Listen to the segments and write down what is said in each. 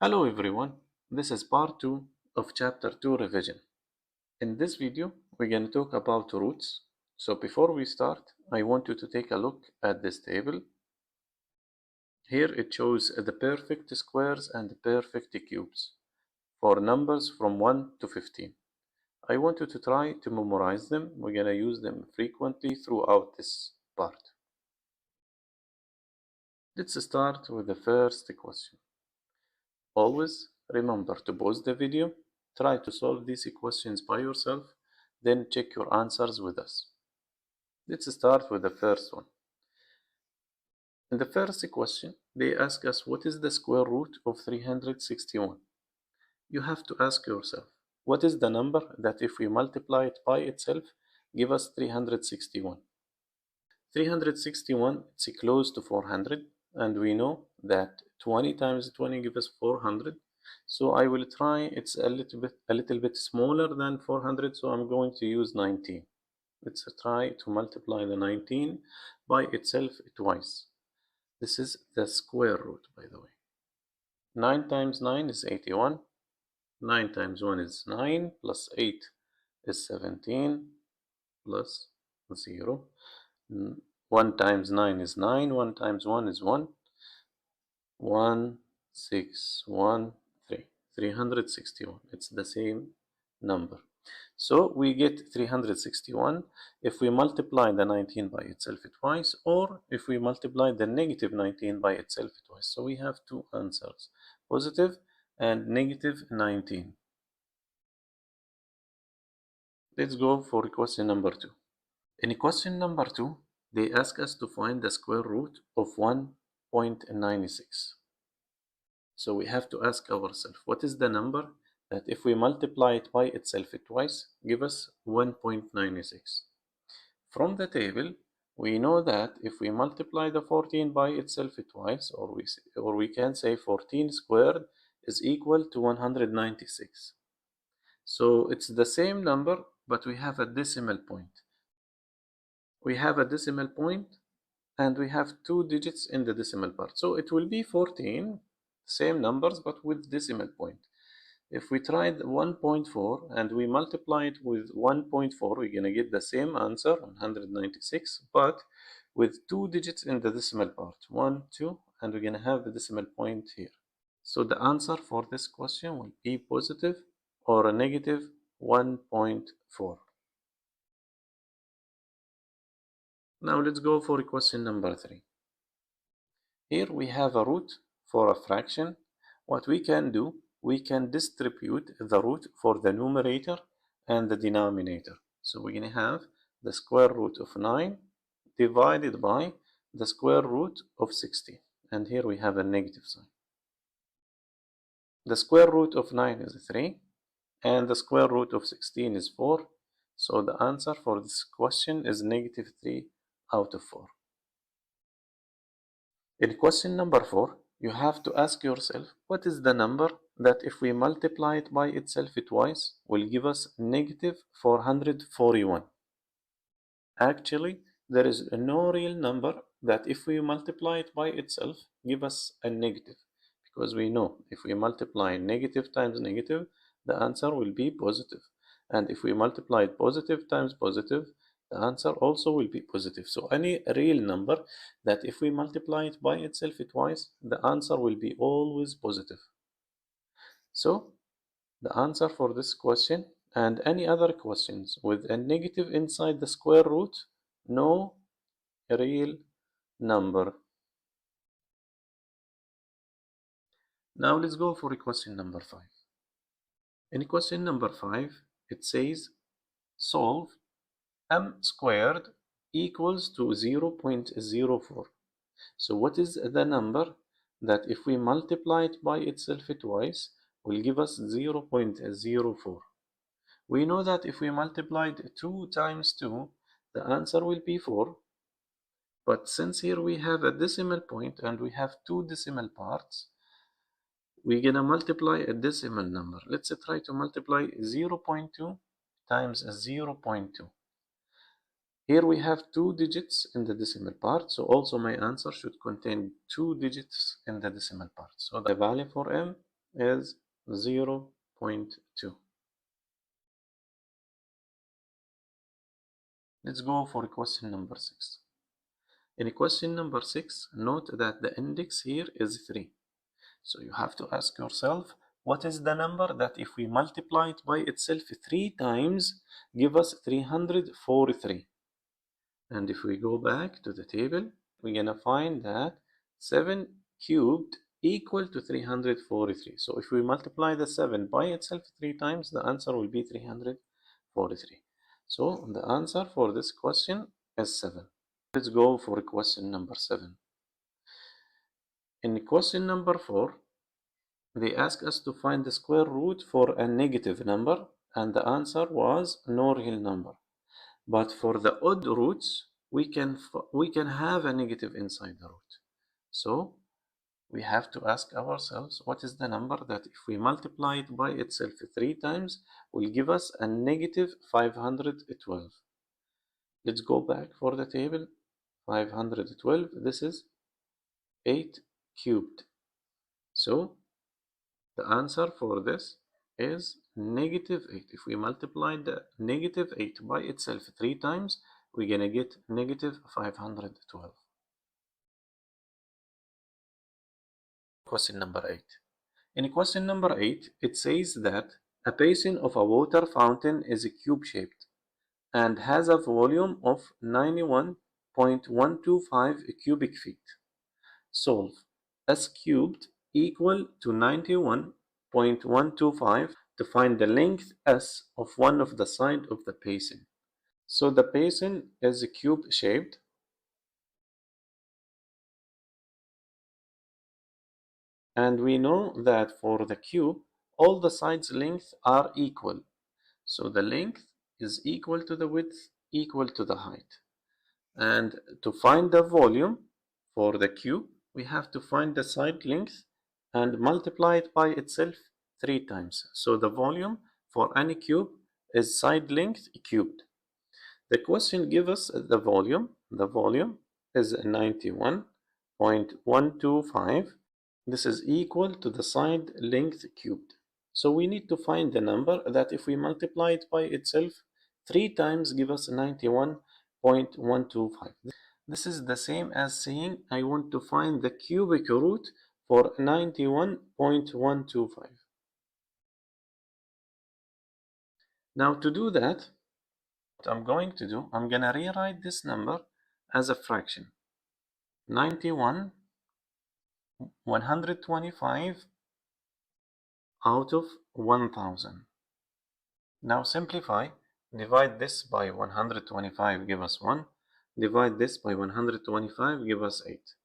Hello everyone, this is part 2 of chapter 2 revision. In this video, we're going to talk about roots. So before we start, I want you to take a look at this table. Here it shows the perfect squares and the perfect cubes for numbers from 1 to 15. I want you to try to memorize them. We're going to use them frequently throughout this part. Let's start with the first question. Always remember to pause the video, try to solve these questions by yourself, then check your answers with us. Let's start with the first one. In the first question, they ask us what is the square root of 361. You have to ask yourself, what is the number that if we multiply it by itself, give us 361? 361 is close to 400, and we know that 20 times 20 gives us 400. So I will try, it's a little bit smaller than 400, so I'm going to use 19. Let's try to multiply the 19 by itself twice. This is the square root, by the way. 9 times 9 is 81. 9 times 1 is 9, plus 8 is 17, plus 0. 1 times 9 is 9, 1 times 1 is 1. 1, 6, 1, 3. 361. It's the same number. So we get 361 if we multiply the 19 by itself twice, or if we multiply the negative 19 by itself twice. So we have two answers, positive and negative 19. Let's go for question number 2. In question number 2, they ask us to find the square root of 1.96. So we have to ask ourselves, what is the number that if we multiply it by itself twice, give us 1.96? From the table, we know that if we multiply the 14 by itself twice, or we can say 14 squared is equal to 196. So it's the same number, but we have a decimal point. We have a decimal point, and we have 2 digits in the decimal part. So it will be 14, same numbers, but with decimal point. If we tried 1.4 and we multiply it with 1.4, we're going to get the same answer, 196, but with 2 digits in the decimal part, 1, 2, and we're going to have the decimal point here. So the answer for this question will be positive or a negative 1.4. Now let's go for question number 3. Here we have a root for a fraction. What we can do, we can distribute the root for the numerator and the denominator. So we're going to have the square root of 9 divided by the square root of 16. And here we have a negative sign. The square root of 9 is 3, and the square root of 16 is 4. So the answer for this question is negative 3 out of 4. In question number 4, you have to ask yourself, what is the number that if we multiply it by itself twice will give us negative 441? Actually, there is no real number that if we multiply it by itself give us a negative, because we know if we multiply negative times negative, the answer will be positive. And if we multiply it positive times positive, the answer also will be positive. So any real number that if we multiply it by itself twice, the answer will be always positive. So the answer for this question and any other questions with a negative inside the square root, no real number. Now let's go for question number 5. In question number 5, it says solve m squared equals to 0.04. So what is the number that if we multiply it by itself twice will give us 0.04? We know that if we multiplied 2 times 2, the answer will be 4. But since here we have a decimal point and we have 2 decimal parts, we're going to multiply a decimal number. Let's try to multiply 0.2 times 0.2. Here we have 2 digits in the decimal part, so also my answer should contain 2 digits in the decimal part. So the value for m is 0.2. Let's go for question number 6. In question number 6, note that the index here is 3. So you have to ask yourself, what is the number that if we multiply it by itself 3 times, give us 343? And if we go back to the table, we're going to find that 7 cubed equal to 343. So if we multiply the 7 by itself 3 times, the answer will be 343. So the answer for this question is 7. Let's go for question number 7. In question number 4, they ask us to find the square root for a negative number, and the answer was no real number. But for the odd roots, we can have a negative inside the root. So we have to ask ourselves, what is the number that if we multiply it by itself 3 times will give us a negative 512? Let's go back for the table. 512, this is 8 cubed. So the answer for this is negative 8. If we multiply the negative 8 by itself 3 times, we're going to get negative 512. Question number 8. In question number 8, it says that a basin of a water fountain is cube-shaped and has a volume of 91.125 cubic feet. Solve S cubed equal to 91.125 to find the length S of one of the sides of the basin. So the basin is cube-shaped, and we know that for the cube, all the sides' lengths are equal. So the length is equal to the width equal to the height. And to find the volume for the cube, we have to find the side length and multiply it by itself 3 times. So the volume for any cube is side length cubed. The question gives us the volume. The volume is 91.125. This is equal to the side length cubed. So we need to find the number that if we multiply it by itself 3 times give us 91.125. This is the same as saying I want to find the cubic root for 91.125. Now to do that, what I'm going to do, I'm going to rewrite this number as a fraction. 125 out of 1000. Now simplify. Divide this by 125, give us 1. Divide this by 125, give us 8.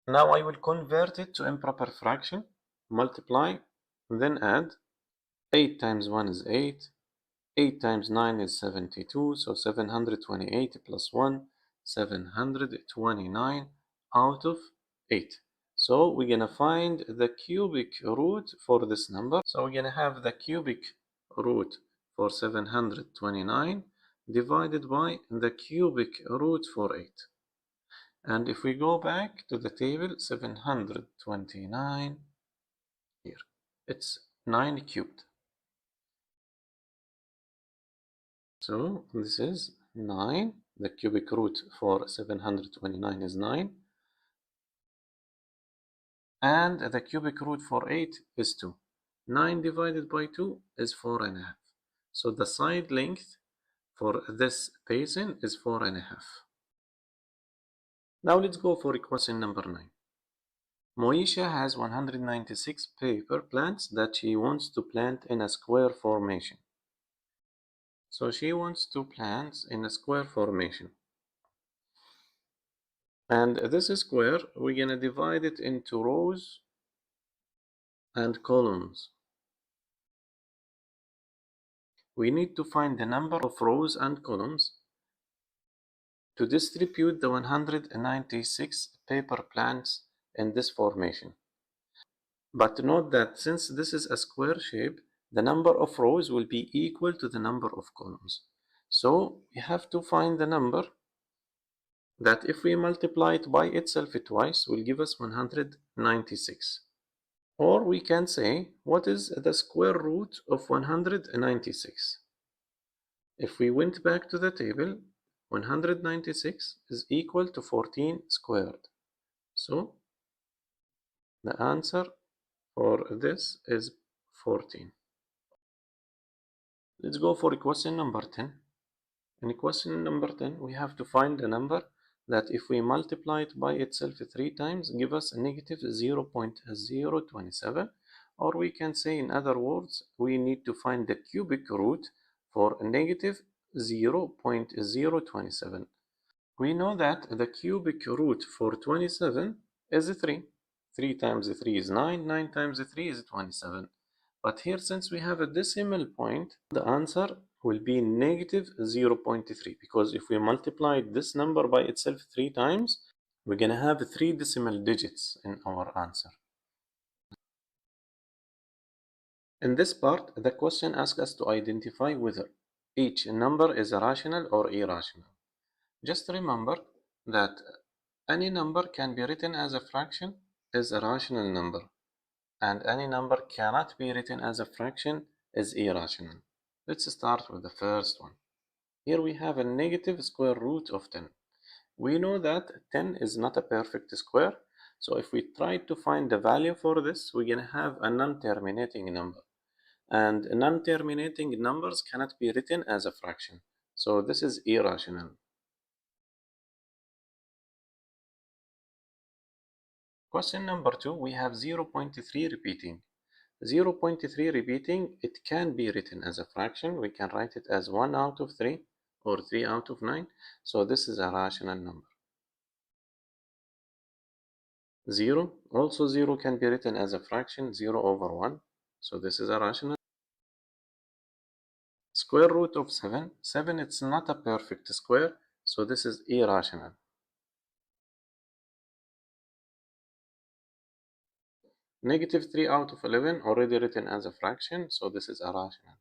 Now I will convert it to improper fraction. Multiply, then add. 8 times 1 is 8. 8 times 9 is 72. So 728 plus 1, 729 out of 8. So we're going to find the cubic root for this number. So we're going to have the cubic root for 729 divided by the cubic root for 8. And if we go back to the table, 729 here, it's 9 cubed. So this is 9. The cubic root for 729 is 9. And the cubic root for 8 is 2. 9 divided by 2 is 4.5. So the side length for this basin is 4.5. Now let's go for question number 9. Moesha has 196 paper plants that she wants to plant in a square formation. So she wants to plant in a square formation. And this square, we're going to divide it into rows and columns. We need to find the number of rows and columns to distribute the 196 paper plants in this formation. But note that since this is a square shape, the number of rows will be equal to the number of columns. So we have to find the number that if we multiply it by itself twice will give us 196. Or we can say, what is the square root of 196? If we went back to the table, 196 is equal to 14 squared. So the answer for this is 14. Let's go for question number 10. In question number 10, we have to find a number that if we multiply it by itself 3 times, give us a negative 0.027, or we can say, in other words, we need to find the cubic root for negative 0.027. We know that the cubic root for 27 is 3. 3 times 3 is 9, 9 times 3 is 27. But here, since we have a decimal point, the answer will be negative 0.3, because if we multiply this number by itself 3 times, we're going to have 3 decimal digits in our answer. In this part, the question asks us to identify whether each number is rational or irrational. Just remember that any number can be written as a fraction is a rational number, and any number cannot be written as a fraction is irrational. Let's start with the first one. Here we have a negative square root of 10. We know that 10 is not a perfect square, so if we try to find the value for this, we're going to have a non-terminating number. And non-terminating numbers cannot be written as a fraction, so this is irrational. Question number 2, we have 0.3 repeating. 0.3 repeating, it can be written as a fraction. We can write it as 1 out of 3 or 3 out of 9. So this is a rational number. 0, also 0 can be written as a fraction, 0 over 1. So this is a rational. Square root of 7. 7, it's not a perfect square, so this is irrational. Negative 3 out of 11, already written as a fraction, so this is irrational.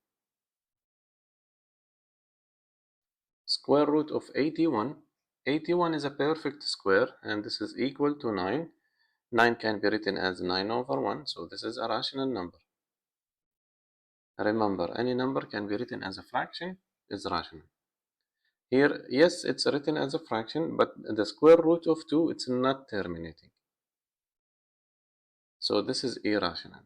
Square root of 81. 81 is a perfect square, and this is equal to 9. 9 can be written as 9 over 1, so this is a rational number. Remember, any number can be written as a fraction is rational. Here, yes, it's written as a fraction, but the square root of 2, it's not terminating. So this is irrational.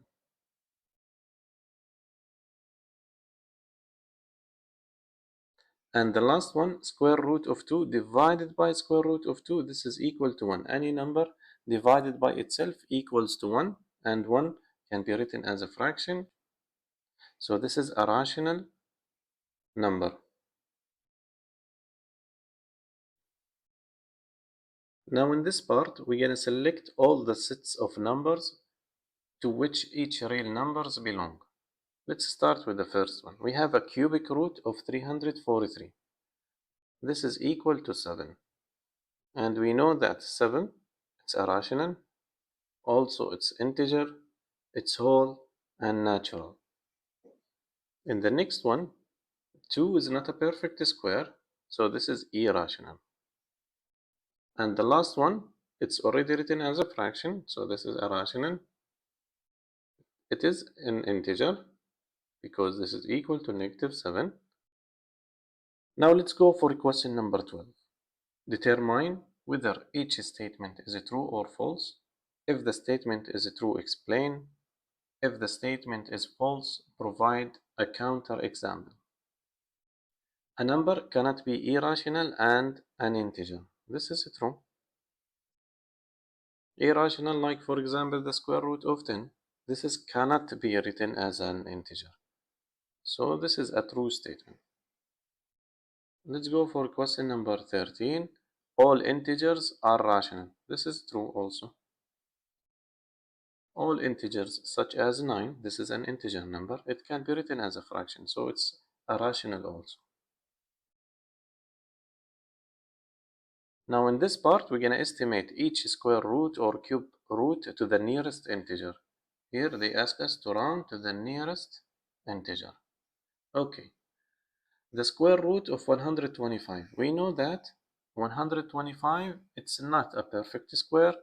And the last one, square root of 2 divided by square root of 2, this is equal to 1. Any number divided by itself equals to 1, and 1 can be written as a fraction. So this is a rational number. Now in this part, we're going to select all the sets of numbers to which each real numbers belong. Let's start with the first one. We have a cubic root of 343. This is equal to 7. And we know that 7, it's a rational. Also, it's integer, it's whole, and natural. In the next one, 2 is not a perfect square, so this is irrational. And the last one, it's already written as a fraction, so this is irrational. It is an integer, because this is equal to negative 7. Now let's go for question number 12. Determine whether each statement is true or false. If the statement is true, explain. If the statement is false, provide a counter example. A number cannot be irrational and an integer. This is true. Irrational, like for example the square root of 10. This is cannot be written as an integer. So this is a true statement. Let's go for question number 13. All integers are rational. This is true also. All integers such as 9, this is an integer number. It can be written as a fraction, so it's a rational also. Now in this part, we're going to estimate each square root or cube root to the nearest integer. Here they ask us to round to the nearest integer. Okay. The square root of 125. We know that 125, it's not a perfect square.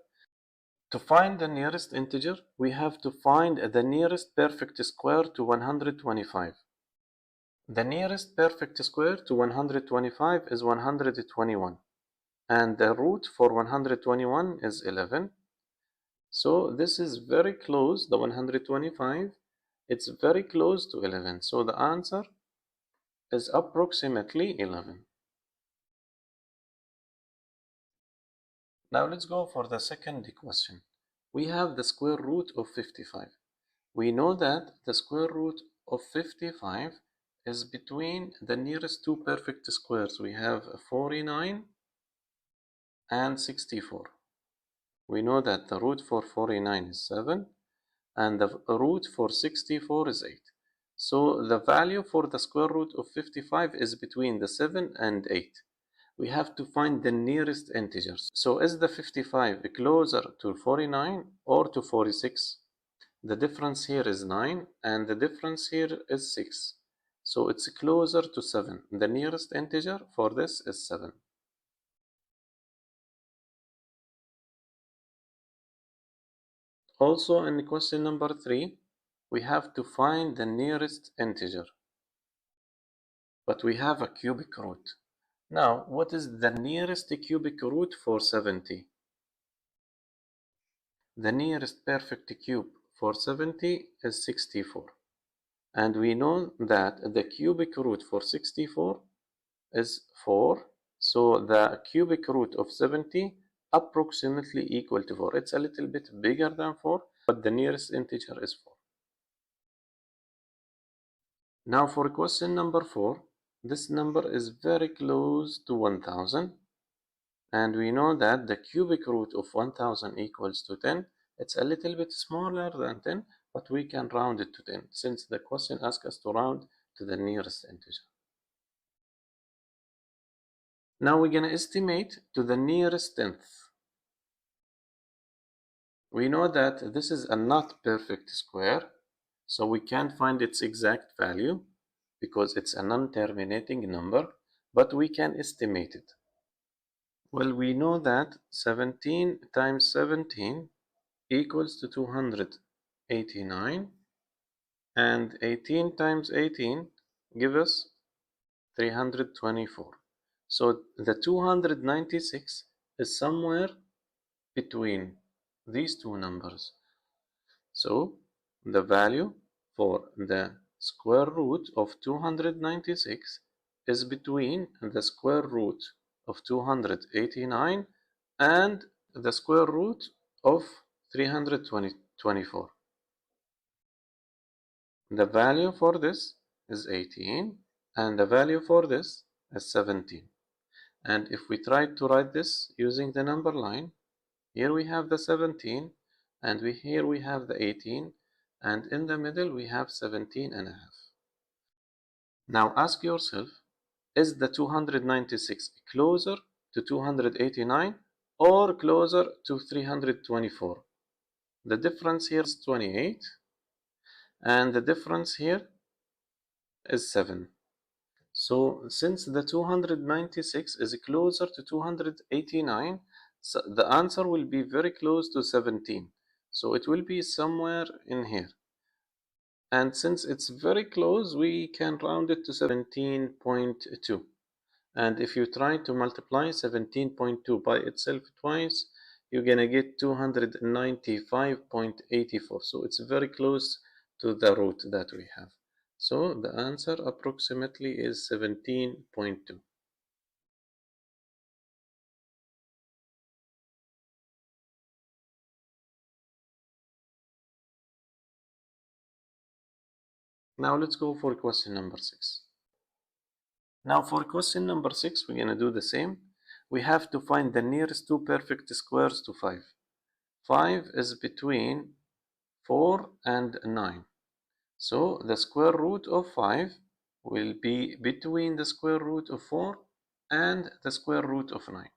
To find the nearest integer, we have to find the nearest perfect square to 125. The nearest perfect square to 125 is 121, and the root for 121 is 11. So this is very close, the 125, it's very close to 11. So the answer is approximately 11. Now let's go for the second question. We have the square root of 55. We know that the square root of 55 is between the nearest two perfect squares. We have 49 and 64. We know that the root for 49 is 7 and the root for 64 is 8. So the value for the square root of 55 is between the 7 and 8. We have to find the nearest integers. So is the 55 closer to 49 or to 46? The difference here is 9 and the difference here is 6. So it's closer to 7. The nearest integer for this is 7. Also in question number 3, we have to find the nearest integer. But we have a cubic root. Now, what is the nearest cubic root for 70? The nearest perfect cube for 70 is 64. And we know that the cubic root for 64 is 4. So the cubic root of 70 approximately equal to 4. It's a little bit bigger than 4, but the nearest integer is 4. Now for question number 4, this number is very close to 1000. And we know that the cubic root of 1000 equals to 10. It's a little bit smaller than 10, but we can round it to 10 since the question asks us to round to the nearest integer. Now we're going to estimate to the nearest tenth. We know that this is a not perfect square, so we can't find its exact value because it's a non-terminating number, but we can estimate it. Well, we know that 17 times 17 equals to 289, and 18 times 18 give us 324. So the 296 is somewhere between these two numbers. So the value for the square root of 296 is between the square root of 289 and the square root of 324. The value for this is 18 and the value for this is 17. And if we try to write this using the number line, here we have the 17 and here we have the 18, and in the middle we have 17 and a half. Now ask yourself, is the 296 closer to 289 or closer to 324? The difference here is 28 and the difference here is 7. So since the 296 is closer to 289, so the answer will be very close to 17. So it will be somewhere in here. And since it's very close, we can round it to 17.2. And if you try to multiply 17.2 by itself twice, you're gonna get 295.84. So it's very close to the root that we have. So the answer approximately is 17.2. Now let's go for question number 6. Now for question number 6, we're going to do the same. We have to find the nearest two perfect squares to 5. 5 is between 4 and 9. So the square root of 5 will be between the square root of 4 and the square root of 9.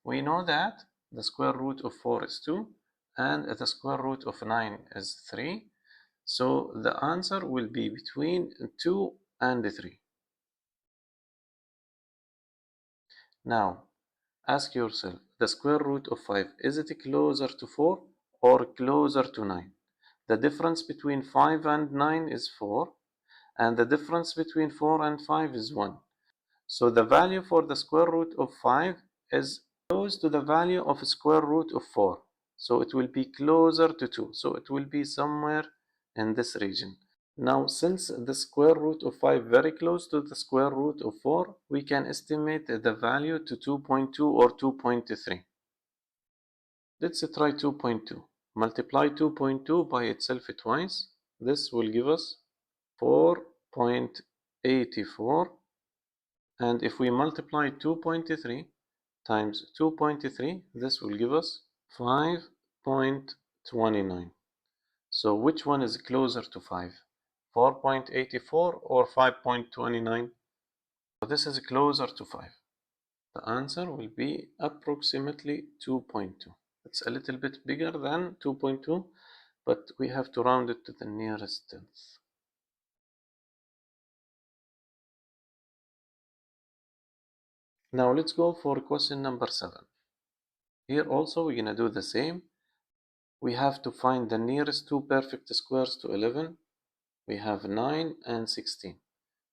We know that the square root of 4 is 2 and the square root of 9 is 3. So the answer will be between 2 and 3. Now, ask yourself, the square root of 5, is it closer to 4 or closer to 9? The difference between 5 and 9 is 4, and the difference between 4 and 5 is 1. So the value for the square root of 5 is close to the value of square root of 4. So it will be closer to 2. So it will be somewhere in this region. Now, since the square root of 5 very close to the square root of 4, we can estimate the value to 2.2 or 2.3. Let's try 2.2. Multiply 2.2 by itself twice. This will give us 4.84. And if we multiply 2.3 times 2.3, this will give us 5.29. So which one is closer to 5? 4.84 or 5.29? So this is closer to 5. The answer will be approximately 2.2. It's a little bit bigger than 2.2, but we have to round it to the nearest tenth. Now let's go for question number 7. Here also we're going to do the same. We have to find the nearest two perfect squares to 11. We have 9 and 16.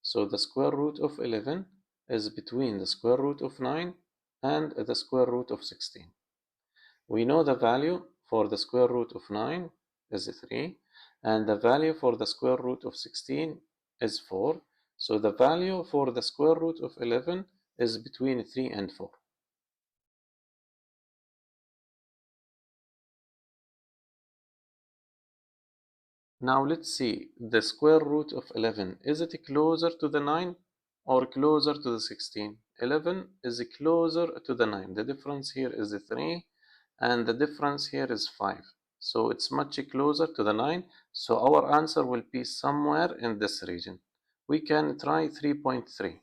So the square root of 11 is between the square root of 9 and the square root of 16. We know the value for the square root of 9 is 3, and the value for the square root of 16 is 4. So the value for the square root of 11 is between 3 and 4. Now let's see, the square root of 11, is it closer to the 9 or closer to the 16? 11 is closer to the 9. The difference here is 3, and the difference here is 5. So it's much closer to the 9. So our answer will be somewhere in this region. We can try 3.3.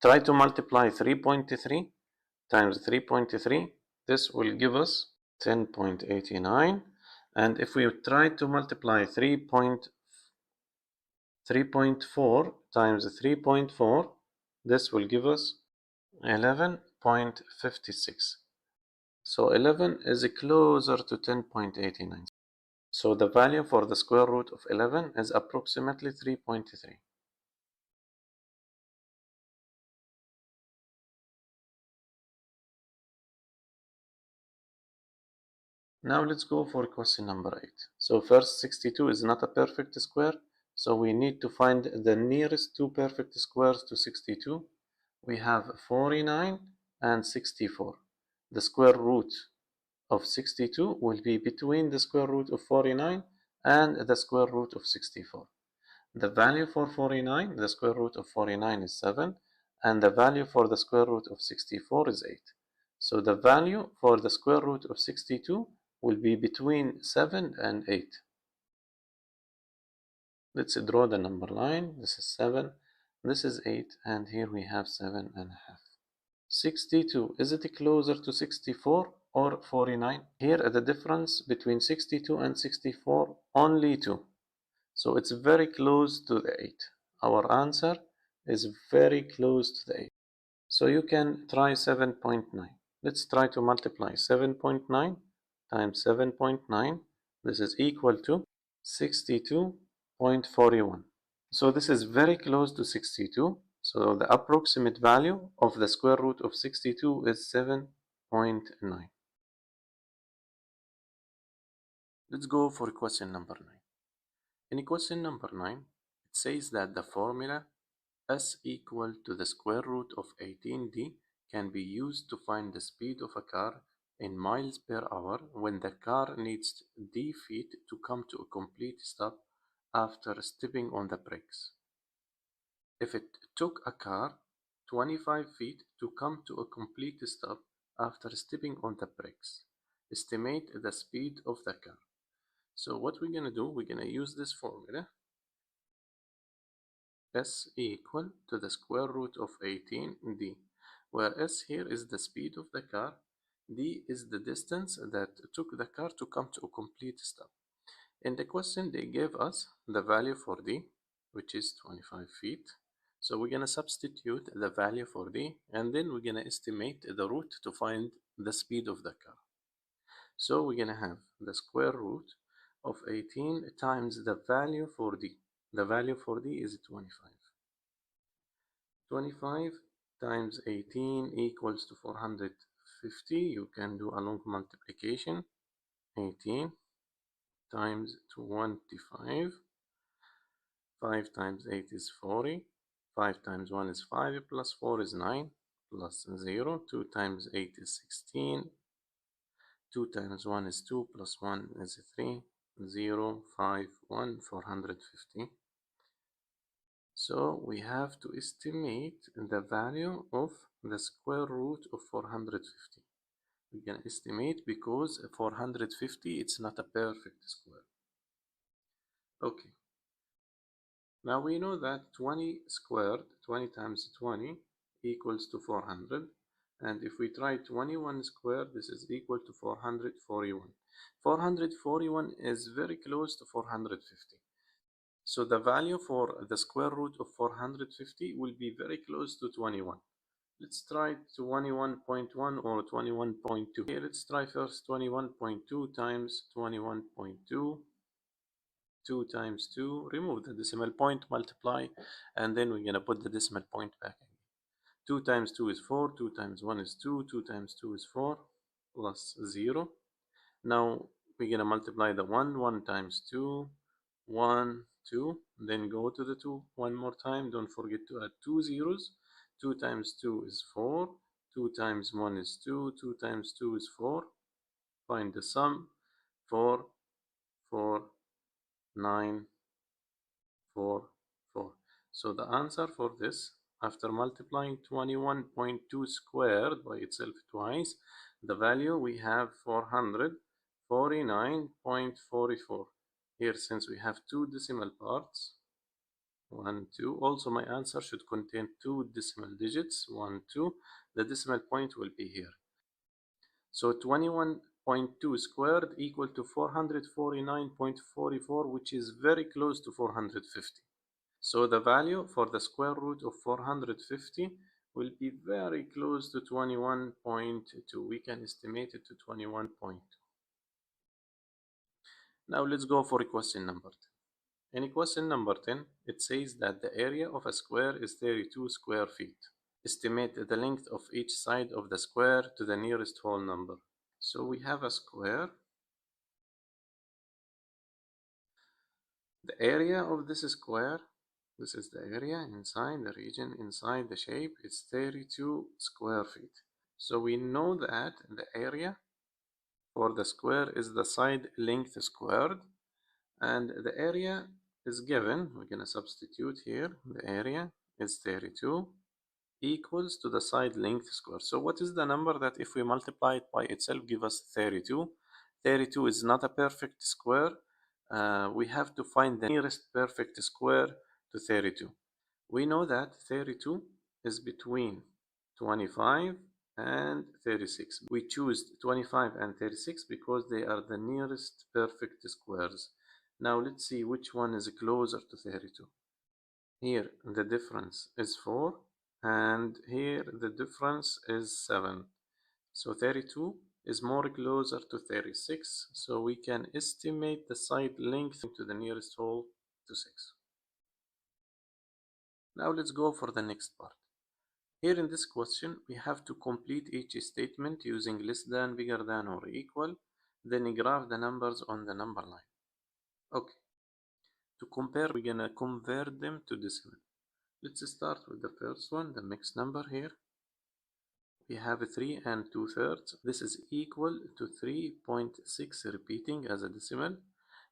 Try to multiply 3.3 times 3.3. This will give us 10.89. And if we try to multiply 3.4 times 3.4, this will give us 11.56. So 11 is closer to 10.89. So the value for the square root of 11 is approximately 3.3. Now let's go for question number 8. So first, 62 is not a perfect square, so we need to find the nearest two perfect squares to 62. We have 49 and 64. The square root of 62 will be between the square root of 49 and the square root of 64. The value for 49, the square root of 49 is 7, and the value for the square root of 64 is 8. So the value for the square root of 62 will be between 7 and 8. Let's draw the number line. This is 7, this is 8, and here we have 7.5. 62, is it closer to 64 or 49? Here the difference between 62 and 64, only 2. So it's very close to the 8. Our answer is very close to the 8. So you can try 7.9. Let's try to multiply 7.9 times 7.9. This is equal to 62.41. So this is very close to 62. So the approximate value of the square root of 62 is 7.9. Let's go for question number 9. In question number 9, it says that the formula S equal to the square root of 18d can be used to find the speed of a car in miles per hour when the car needs d feet to come to a complete stop after stepping on the brakes. If it took a car 25 feet to come to a complete stop after stepping on the brakes, estimate the speed of the car. So what we're going to do, we're going to use this formula. S equal to the square root of 18d, where S here is the speed of the car, d is the distance that took the car to come to a complete stop. In the question, they gave us the value for d, which is 25 feet. So we're going to substitute the value for d, and then we're going to estimate the route to find the speed of the car. So we're going to have the square root of 18 times the value for D. The value for D is 25. 25 times 18 equals to 450. You can do a long multiplication. 18 times 25. 5 times 8 is 40. 5 times 1 is 5 plus 4 is 9 plus 0. 2 times 8 is 16. 2 times 1 is 2 plus 1 is 3. 0, 5, 1, 450. So we have to estimate the value of the square root of 450. We can estimate because 450 it's not a perfect square. Okay. Now we know that 20 squared, 20 times 20 equals to 400. And if we try 21 squared, this is equal to 441. 441 is very close to 450. So the value for the square root of 450 will be very close to 21. Let's try 21.1 or 21.2. Here, let's try first 21.2 times 21.2. 2 times 2, remove the decimal point, multiply, and then we're going to put the decimal point back in. 2 times 2 is 4, 2 times 1 is 2, 2 times 2 is 4, plus 0. Now we're going to multiply the 1 times 2, 1, 2, then go to the 2 one more time. Don't forget to add 2 zeros. 2 times 2 is 4, 2 times 1 is 2, 2 times 2 is 4. Find the sum. 4, 4, 9, 4, 4. So the answer for this, after multiplying 21.2 squared by itself twice, the value we have 449.44. Here, since we have two decimal parts, 1, 2, also my answer should contain two decimal digits, 1, 2. The decimal point will be here. So 21.2 squared equal to 449.44, which is very close to 450. So the value for the square root of 450 will be very close to 21.2. We can estimate it to 21.2. Now let's go for question number 10. In question number 10, it says that the area of a square is 32 square feet. Estimate the length of each side of the square to the nearest whole number. So we have a square. The area of this square, this is the area inside the region, inside the shape, is 32 square feet. So we know that the area for the square is the side length squared, and the area is given. We're going to substitute here. The area is 32 equals to the side length squared. So what is the number that if we multiply it by itself give us 32? 32 is not a perfect square. We have to find the nearest perfect square to 32. We know that 32 is between 25 and 36. We choose 25 and 36 because they are the nearest perfect squares. Now let's see which one is closer to 32. Here the difference is 4, and here the difference is 7. So 32 is more closer to 36, so we can estimate the side length to the nearest whole to 6. Now let's go for the next part. Here in this question, we have to complete each statement using less than, bigger than, or equal, then graph the numbers on the number line. Okay. To compare, we're gonna convert them to decimal. Let's start with the first one, the mixed number here. We have 3 and 2/3. This is equal to 3.6 repeating as a decimal.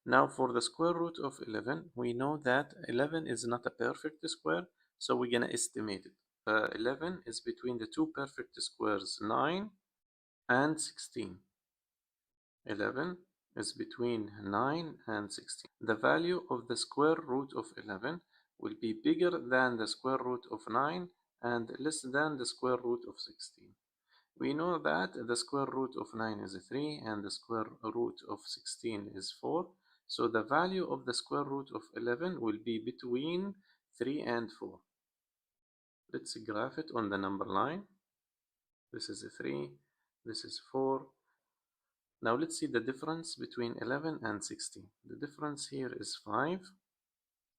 Now for the square root of 11, we know that 11 is not a perfect square, so we're gonna estimate it. 11 is between the two perfect squares, 9 and 16. 11 is between 9 and 16. The value of the square root of 11 will be bigger than the square root of 9 and less than the square root of 16. We know that the square root of 9 is 3 and the square root of 16 is 4. So the value of the square root of 11 will be between 3 and 4. Let's graph it on the number line. This is 3, This is 4. Now let's see the difference between 11 and 16. The difference here is 5,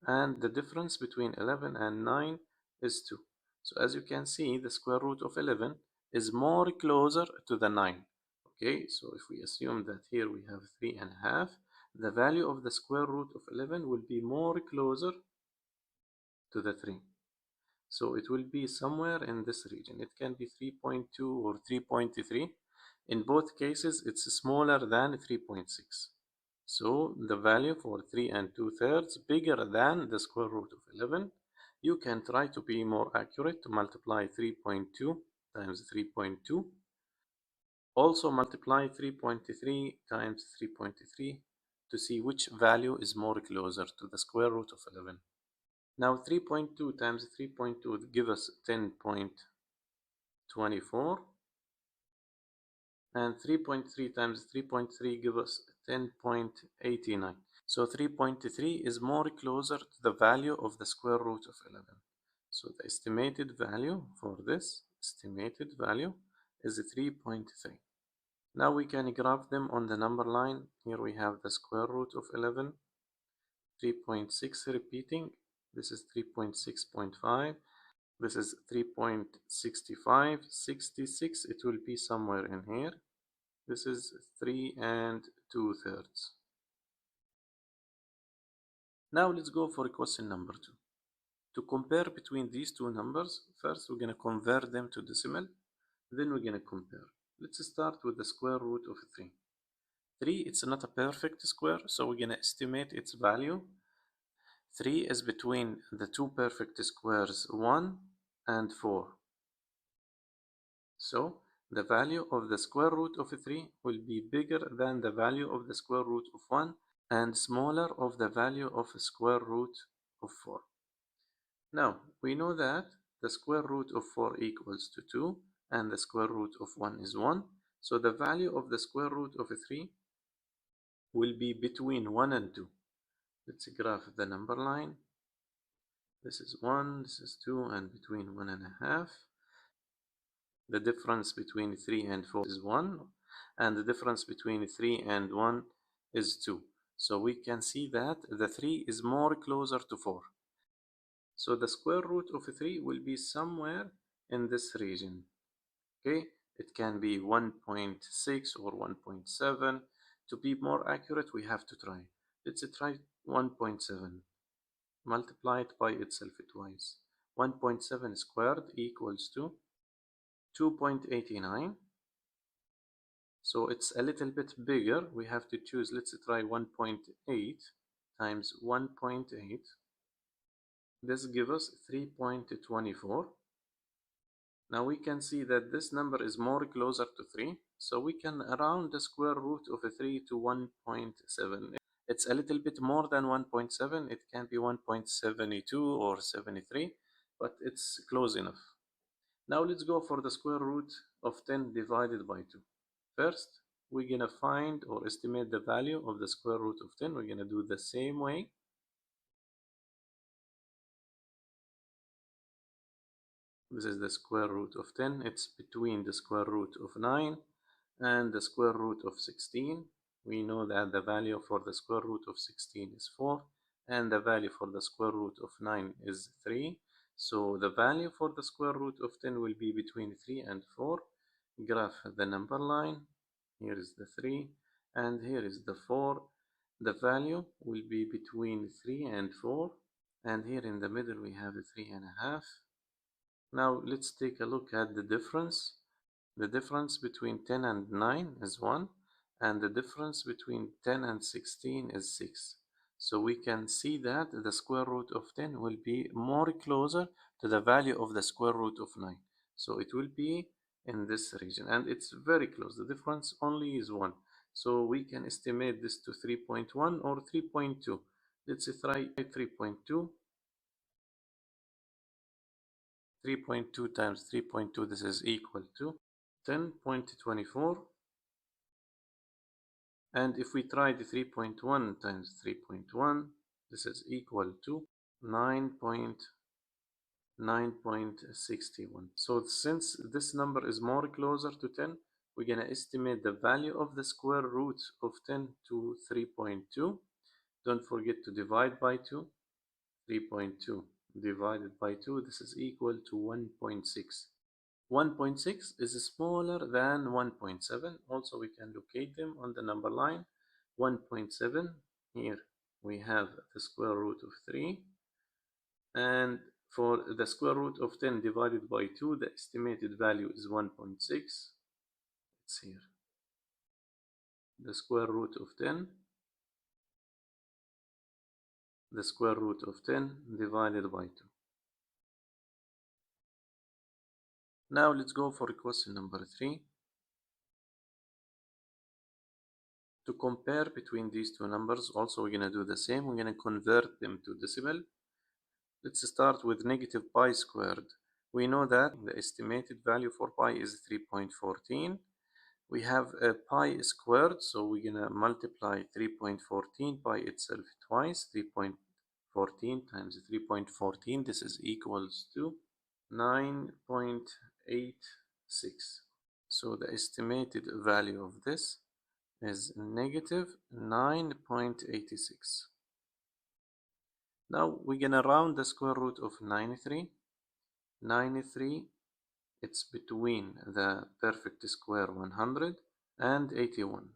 and the difference between 11 and 9 is 2. So as you can see, the square root of 11 is more closer to the 9. Okay, so if we assume that here we have 3.5, the value of the square root of 11 will be more closer to the 3. So it will be somewhere in this region. It can be 3.2 or 3.3. In both cases, it's smaller than 3.6. So the value for 3 and 2/3 bigger than the square root of 11. You can try to be more accurate to multiply 3.2 times 3.2. Also multiply 3.3 times 3.3 to see which value is more closer to the square root of 11. Now 3.2 times 3.2 give us 10.24, and 3.3 times 3.3 give us 10.89. So 3.3 is more closer to the value of the square root of 11. So the estimated value for this estimated value is 3.3. Now we can graph them on the number line. Here we have the square root of 11, 3.6 repeating. This is 3.6.5. This is 3.65, 66. It will be somewhere in here. This is 3 and 2/3. Now let's go for question number 2. To compare between these two numbers, first we're going to convert them to decimal, then we're going to compare. Let's start with the square root of 3. 3, it's not a perfect square, so we're going to estimate its value. 3 is between the two perfect squares 1 and 4. So the value of the square root of 3 will be bigger than the value of the square root of 1 and smaller of the value of the square root of 4. Now we know that the square root of 4 equals to 2 and the square root of 1 is 1. So the value of the square root of 3 will be between 1 and 2. Let's graph the number line. This is 1, this is 2, and between 1.5. The difference between 3 and 4 is 1, and the difference between 3 and 1 is 2. So we can see that the 3 is more closer to 4. So the square root of 3 will be somewhere in this region. Okay, it can be 1.6 or 1.7. To be more accurate, we have to try. Let's try 1.7. Multiply it by itself twice. 1.7 squared equals to 2.89. So it's a little bit bigger. We have to choose. Let's try 1.8 times 1.8. This gives us 3.24. Now we can see that this number is more closer to 3. So we can round the square root of 3 to 1.7. It's a little bit more than 1.7. It can be 1.72 or 73, but it's close enough. Now let's go for the square root of 10 divided by 2. First, we're going to find or estimate the value of the square root of 10. We're going to do the same way. This is the square root of 10. It's between the square root of 9 and the square root of 16. We know that the value for the square root of 16 is 4, and the value for the square root of 9 is 3. So the value for the square root of 10 will be between 3 and 4. Graph the number line. Here is the 3 and here is the 4. The value will be between 3 and 4, and here in the middle we have 3.5. Now let's take a look at the difference. The difference between 10 and 9 is 1, and the difference between 10 and 16 is 6. So we can see that the square root of 10 will be more closer to the value of the square root of 9. So it will be in this region, and it's very close. The difference only is 1. So we can estimate this to 3.1 or 3.2. Let's try 3.2. 3.2 times 3.2, this is equal to 10.24. And if we try the 3.1 times 3.1, this is equal to 9.61. So since this number is more closer to 10, we're going to estimate the value of the square root of 10 to 3.2. Don't forget to divide by 2. 3.2 divided by 2, this is equal to 1.6. 1.6 is smaller than 1.7. Also, we can locate them on the number line. 1.7, here we have the square root of 3. And for the square root of 10 divided by 2, the estimated value is 1.6. It's here. The square root of 10. The square root of 10 divided by 2. Now let's go for question number 3. To compare between these two numbers, also we're going to do the same. We're going to convert them to decimal. Let's start with negative pi squared. We know that the estimated value for pi is 3.14. We have a pi squared, so we're going to multiply 3.14 by itself twice. 3.14 times 3.14, this is equals to 9.86. So the estimated value of this is negative 9.86. Now we're gonna round the square root of 93. 93, it's between the perfect square 100 and 81.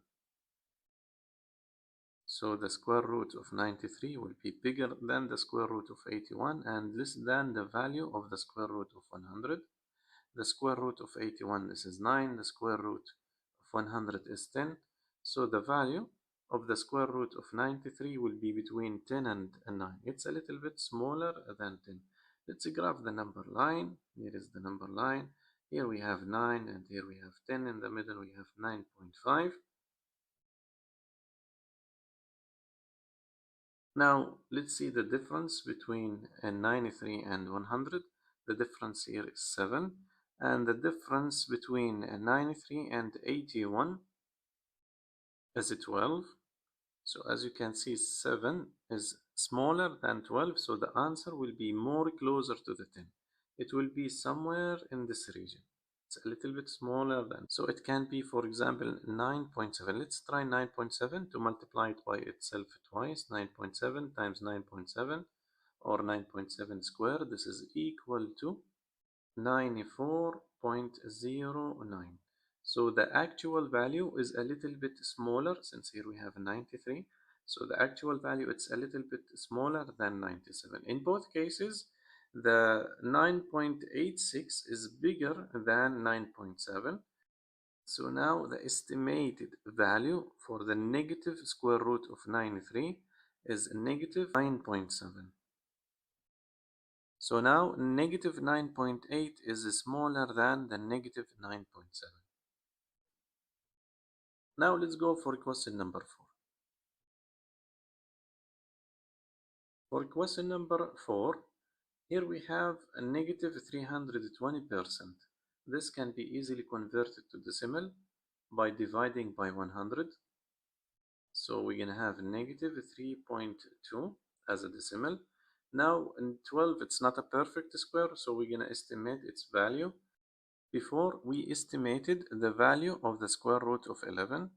So the square root of 93 will be bigger than the square root of 81 and less than the value of the square root of 100. The square root of 81, this is 9. The square root of 100 is 10. So the value of the square root of 93 will be between 10 and 9. It's a little bit smaller than 10. Let's graph the number line. Here is the number line. Here we have 9 and here we have 10. In the middle we have 9.5. Now let's see the difference between 93 and 100. The difference here is 7. And the difference between 93 and 81 is 12. So as you can see, 7 is smaller than 12, so the answer will be more closer to the 10. It will be somewhere in this region. It's a little bit smaller than, so it can be, for example, 9.7. Let's try 9.7 to multiply it by itself twice. 9.7 times 9.7 or 9.7 squared, this is equal to 94.09. So the actual value is a little bit smaller, since here we have 93. So the actual value, it's a little bit smaller than 97. In both cases, the 9.86 is bigger than 9.7. So now the estimated value for the negative square root of 93 is negative 9.7. So now negative 9.8 is smaller than the negative 9.7. Now let's go for question number 4. For question number 4, here we have a negative 320%. This can be easily converted to decimal by dividing by 100. So we're going to have negative 3.2 as a decimal. Now in 12, it's not a perfect square, so we're going to estimate its value. Before, we estimated the value of the square root of 11.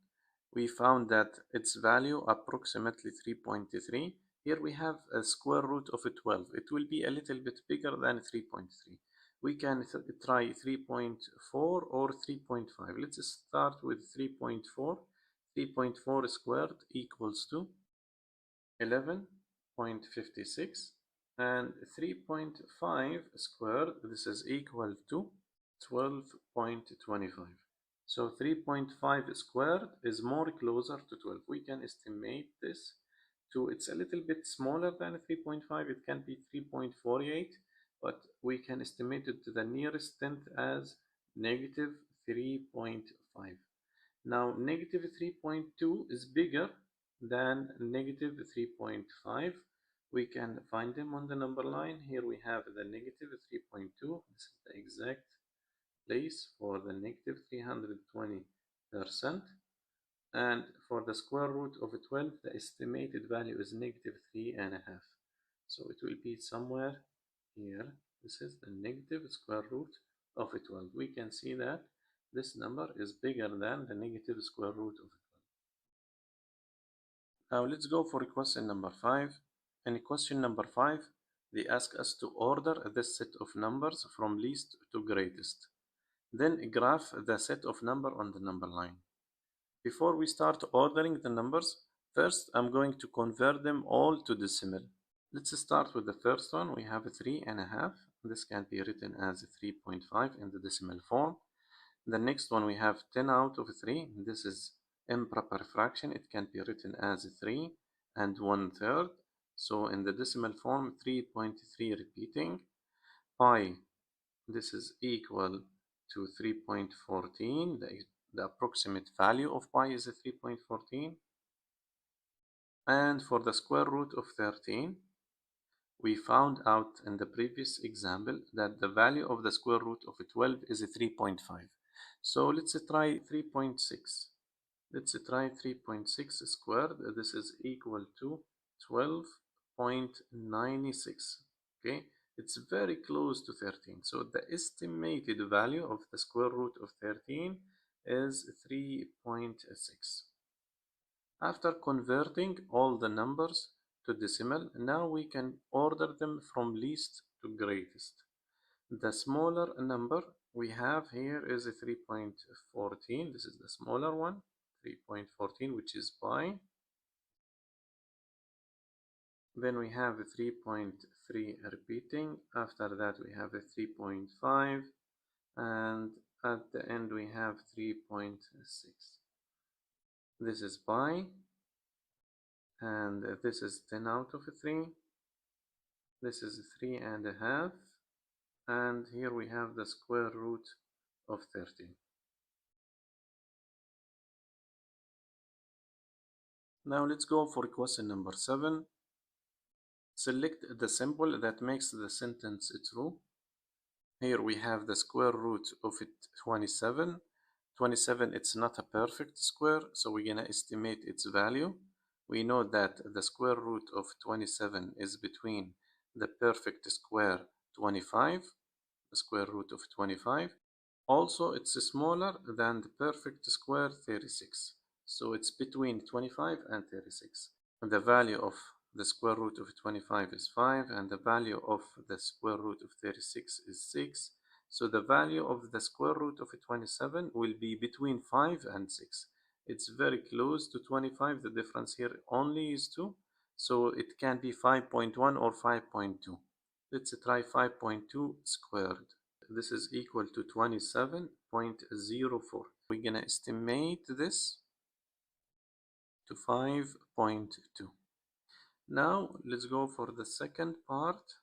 We found that its value approximately 3.3. Here we have a square root of 12. It will be a little bit bigger than 3.3. We can try 3.4 or 3.5. Let's start with 3.4. 3.4 squared equals to 11.56. And 3.5 squared, this is equal to 12.25. So 3.5 squared is more closer to 12. We can estimate this to, it's a little bit smaller than 3.5. It can be 3.48, but we can estimate it to the nearest tenth as negative 3.5. Now negative 3.2 is bigger than negative 3.5. We can find them on the number line. Here we have the negative 3.2. This is the exact place for the negative 320%. And for the square root of 12, the estimated value is negative 3.5. So it will be somewhere here. This is the negative square root of 12. We can see that This number is bigger than the negative square root of 12. Now let's go for question number 5. In question number 5, they ask us to order this set of numbers from least to greatest. Then graph the set of number on the number line. Before we start ordering the numbers, first I'm going to convert them all to decimal. Let's start with the first one. We have a 3.5. This can be written as 3.5 in the decimal form. The next one we have 10 out of 3. This is improper fraction. It can be written as 3 and 1/3. So in the decimal form, 3.3 repeating. Pi, this is equal to 3.14. The approximate value of pi is 3.14. And for the square root of 13, we found out in the previous example that the value of the square root of 12 is 3.5. So let's try 3.6. Let's try 3.6 squared. This is equal to 12.96. Okay, it's very close to 13. So the estimated value of the square root of 13 is 3.6. After converting all the numbers to decimal, now we can order them from least to greatest. The smaller number we have here is 3.14. This is the smaller one, 3.14, which is pi. Then we have 3.3 repeating. After that we have 3.5, and at the end we have 3.6. This is pi, and this is 10 out of 3. This is 3.5, and here we have the square root of 13. Now let's go for question number 7. Select the symbol that makes the sentence true. Here we have the square root of 27. 27, it's not a perfect square, so we're gonna estimate its value. We know that the square root of 27 is between the perfect square 25, the square root of 25. Also, it's smaller than the perfect square 36. So it's between 25 and 36. The value of the square root of 25 is 5, and the value of the square root of 36 is 6. So the value of the square root of 27 will be between 5 and 6. It's very close to 25. The difference here only is 2. So it can be 5.1 or 5.2. Let's try 5.2 squared. This is equal to 27.04. We're going to estimate this to 5.2. Now let's go for the second part.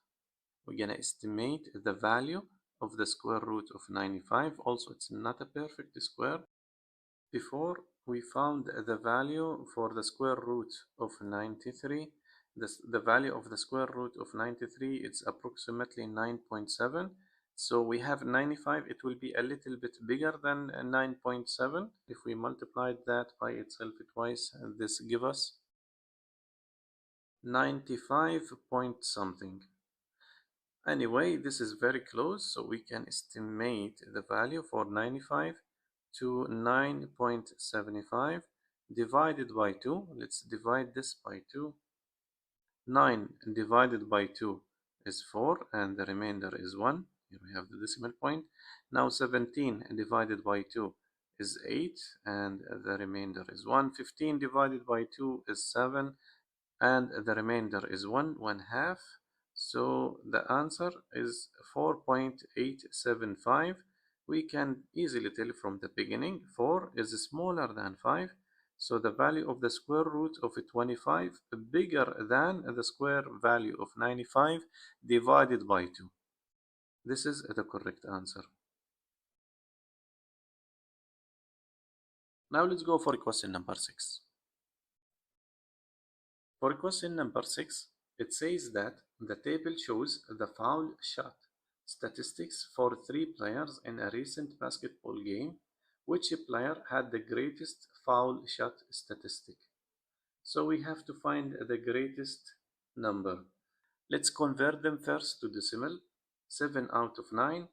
We're going to estimate the value of the square root of 95. Also, it's not a perfect square. Before, we found the value for the square root of 93. The value of the square root of 93 is approximately 9.7. So we have 95. It will be a little bit bigger than 9.7. If we multiply that by itself twice, this gives us 95 point something. Anyway, this is very close, so we can estimate the value for 95 to 9.75 divided by 2. Let's divide this by 2. 9 divided by 2 is 4, and the remainder is 1. Here we have the decimal point. Now 17 divided by 2 is 8, and the remainder is 1. 15 divided by 2 is 7, and the remainder is 1/2. So the answer is 4.875. We can easily tell from the beginning 4 is smaller than 5. So the value of the square root of 25 bigger than the square value of 95 divided by 2. This is the correct answer. Now let's go for question number 6. For question number 6, it says that the table shows the foul shot statistics for 3 players in a recent basketball game. Which player had the greatest foul shot statistic? So we have to find the greatest number. Let's convert them first to decimal. 7 out of 9.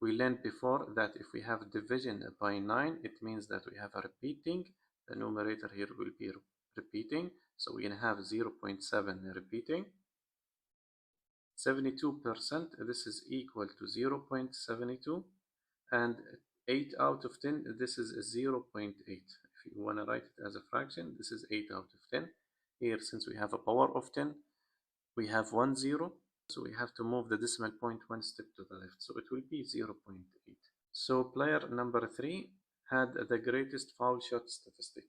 We learned before that if we have division by 9, it means that we have a repeating. The numerator here will be repeating, so we're going to have 0.7 repeating. 72%, this is equal to 0.72, and 8 out of 10, this is 0.8. If you want to write it as a fraction, this is 8 out of 10. Here, since we have a power of 10, we have 1 0, so we have to move the decimal point one step to the left, so it will be 0.8. So player number 3 had the greatest foul shot statistic.